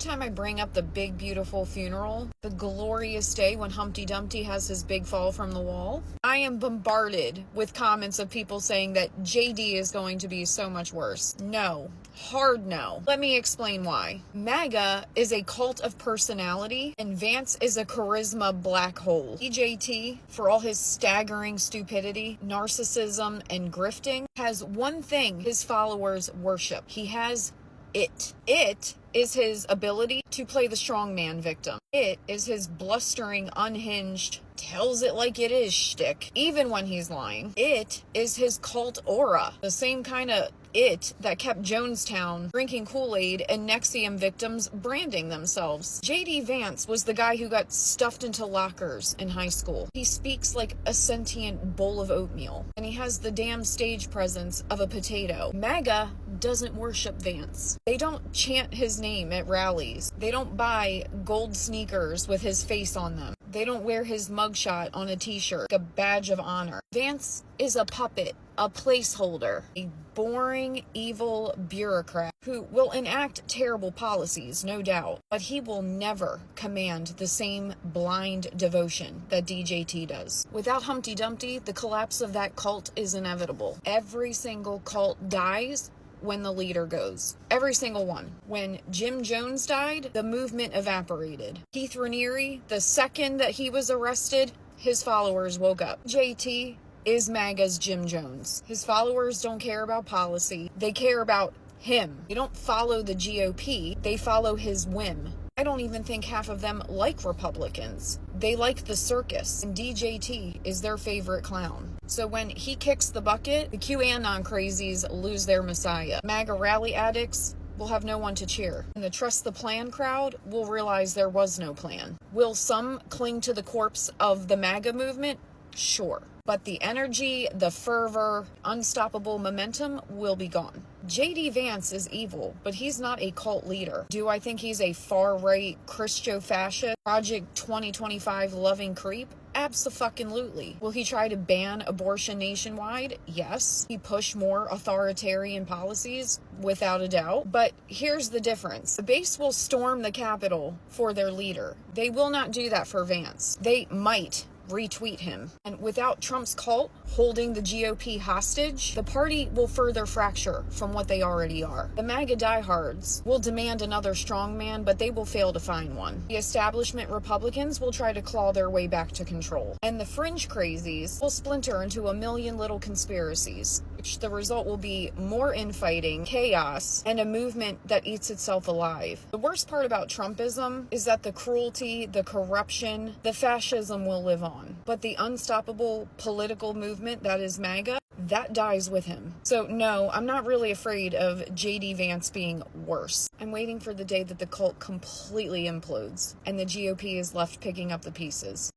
time I bring up the big, beautiful funeral, the glorious day when Humpty Dumpty has his big fall from the wall, I am bombarded with comments of people saying that JD is going to be so much worse. No. Hard no. Let me explain why. MAGA is a cult of personality, and Vance is a charisma black hole. DJT, for all his staggering stupidity, narcissism, and grifting, has one thing his followers worship. He has it. It is his ability to play the strongman victim. It is his blustering, unhinged, tells it like it is shtick, even when he's lying. It is his cult aura, the same kind of it that kept Jonestown drinking Kool-Aid and NXIVM victims branding themselves. JD Vance was the guy who got stuffed into lockers in high school. He speaks like a sentient bowl of oatmeal, and he has the damn stage presence of a potato. MAGA doesn't worship Vance. They don't chant his name at rallies. They don't buy gold sneakers with his face on them. They don't wear his mugshot on a t-shirt, like a badge of honor. Vance is a puppet, a placeholder, a boring, evil bureaucrat who will enact terrible policies, no doubt, but he will never command the same blind devotion that DJT does. Without Humpty Dumpty, the collapse of that cult is inevitable. Every single cult dies when the leader goes. Every single one. When Jim Jones died, the movement evaporated. Keith Raniere, the second that he was arrested, his followers woke up. JT is MAGA's Jim Jones. His followers don't care about policy. They care about him. They don't follow the GOP. They follow his whim. I don't even think half of them like Republicans. They like the circus, and DJT is their favorite clown. So when he kicks the bucket, the QAnon crazies lose their messiah. MAGA rally addicts will have no one to cheer. And the Trust the Plan crowd will realize there was no plan. Will some cling to the corpse of the MAGA movement? Sure. But the energy, the fervor, unstoppable momentum will be gone. JD Vance is evil, but he's not a cult leader. Do I think he's a far-right Christo-fascist, Project 2025 loving creep? Abso-fucking-lutely. Will he try to ban abortion nationwide? Yes. He push more authoritarian policies? Without a doubt. But here's the difference. The base will storm the Capitol for their leader. They will not do that for Vance. They might retweet him. And without Trump's cult holding the GOP hostage, the party will further fracture from what they already are. The MAGA diehards will demand another strongman, but they will fail to find one. The establishment Republicans will try to claw their way back to control. And the fringe crazies will splinter into a million little conspiracies, which the result will be more infighting, chaos, and a movement that eats itself alive. The worst part about Trumpism is that the cruelty, the corruption, the fascism will live on. But the unstoppable political movement that is MAGA, that dies with him. So no, I'm not really afraid of JD Vance being worse. I'm waiting for the day that the cult completely implodes and the GOP is left picking up the pieces.